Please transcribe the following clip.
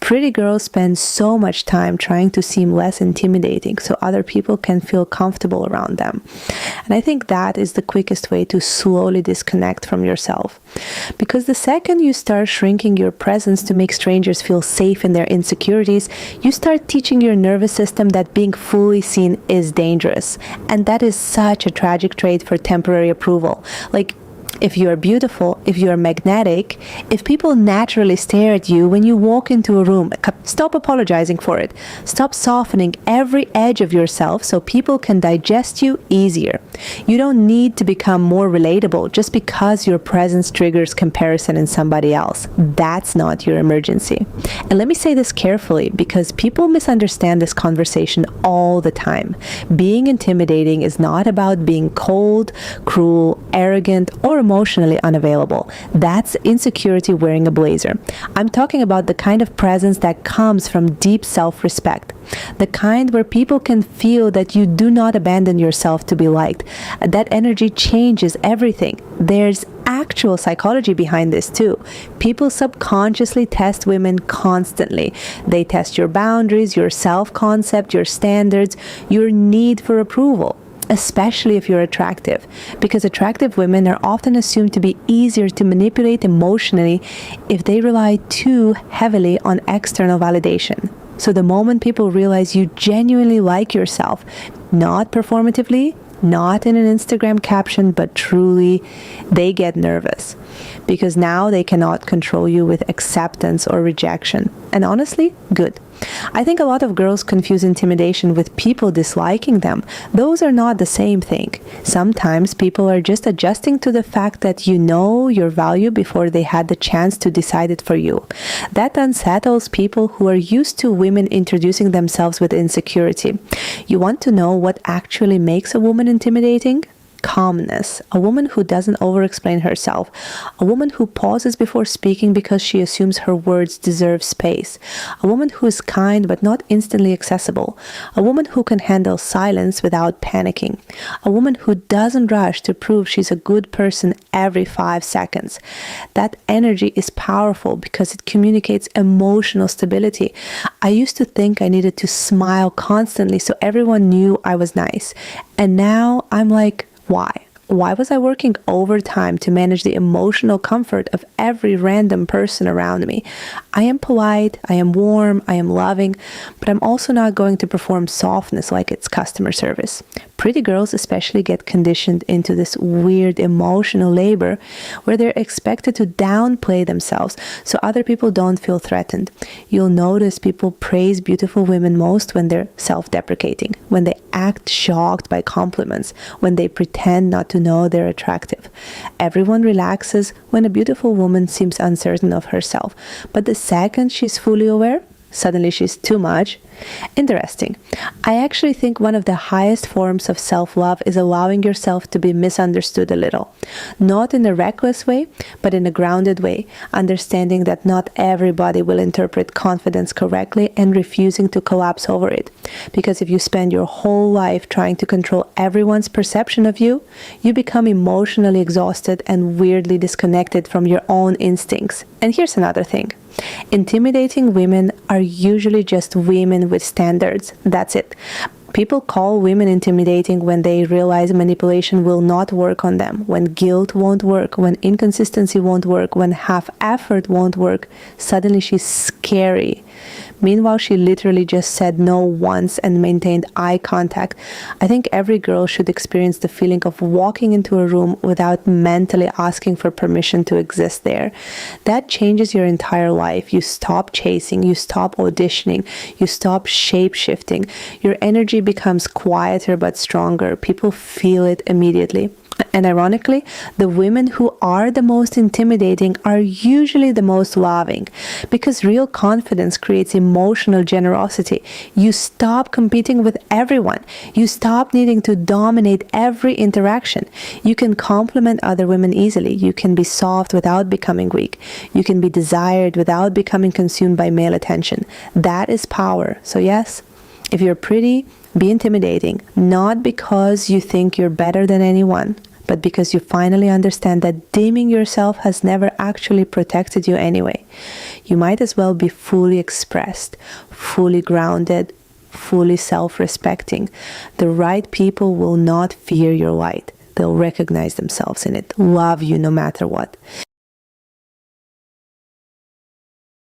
Pretty girls spend so much time trying to seem less intimidating so other people can feel comfortable around them. And I think that is the quickest way to slowly disconnect from yourself. Because the second you start shrinking your presence to make strangers feel safe in their insecurities, you start teaching your nervous system that being fully seen is dangerous. And that is such a tragic trait for temporary approval. Like, if you are beautiful, if you are magnetic, if people naturally stare at you when you walk into a room, stop apologizing for it. Stop softening every edge of yourself so people can digest you easier. You don't need to become more relatable just because your presence triggers comparison in somebody else. That's not your emergency. And let me say this carefully because people misunderstand this conversation all the time. Being intimidating is not about being cold, cruel, arrogant, or emotionally unavailable. That's insecurity wearing a blazer. I'm talking about the kind of presence that comes from deep self-respect. The kind where people can feel that you do not abandon yourself to be liked. That energy changes everything. There's actual psychology behind this too. People subconsciously test women constantly. They test your boundaries, your self-concept, your standards, your need for approval. Especially if you're attractive, because attractive women are often assumed to be easier to manipulate emotionally if they rely too heavily on external validation. So the moment people realize you genuinely like yourself, not performatively, not in an Instagram caption, but truly, they get nervous because now they cannot control you with acceptance or rejection. And honestly, good. I think a lot of girls confuse intimidation with people disliking them. Those are not the same thing. Sometimes people are just adjusting to the fact that you know your value before they had the chance to decide it for you. That unsettles people who are used to women introducing themselves with insecurity. You want to know what actually makes a woman intimidating? Calmness, a woman who doesn't over-explain herself, a woman who pauses before speaking because she assumes her words deserve space, a woman who is kind but not instantly accessible, a woman who can handle silence without panicking, a woman who doesn't rush to prove she's a good person every 5 seconds. That energy is powerful because it communicates emotional stability. I used to think I needed to smile constantly so everyone knew I was nice, and now I'm like, why? Why was I working overtime to manage the emotional comfort of every random person around me? I am polite, I am warm, I am loving, but I'm also not going to perform softness like it's customer service. Pretty girls especially get conditioned into this weird emotional labor where they're expected to downplay themselves so other people don't feel threatened. You'll notice people praise beautiful women most when they're self-deprecating, when they act shocked by compliments, when they pretend not to know they're attractive. Everyone relaxes when a beautiful woman seems uncertain of herself, but the second she's fully aware, suddenly she's too much. Interesting. I actually think one of the highest forms of self-love is allowing yourself to be misunderstood a little. Not in a reckless way, but in a grounded way, understanding that not everybody will interpret confidence correctly and refusing to collapse over it. Because if you spend your whole life trying to control everyone's perception of you, you become emotionally exhausted and weirdly disconnected from your own instincts. And here's another thing. Intimidating women are usually just women with standards. That's it. People call women intimidating when they realize manipulation will not work on them, when guilt won't work, when inconsistency won't work, when half effort won't work. Suddenly she's scary. Meanwhile, she literally just said no once and maintained eye contact. I think every girl should experience the feeling of walking into a room without mentally asking for permission to exist there. That changes your entire life. You stop chasing, you stop auditioning, you stop shape-shifting. Your energy becomes quieter but stronger. People feel it immediately. And ironically, the women who are the most intimidating are usually the most loving, because real confidence creates emotional generosity. You stop competing with everyone. You stop needing to dominate every interaction. You can compliment other women easily. You can be soft without becoming weak. You can be desired without becoming consumed by male attention. That is power. So yes, if you're pretty, be intimidating, not because you think you're better than anyone, but because you finally understand that dimming yourself has never actually protected you anyway. You might as well be fully expressed, fully grounded, fully self-respecting. The right people will not fear your light. They'll recognize themselves in it, love you no matter what.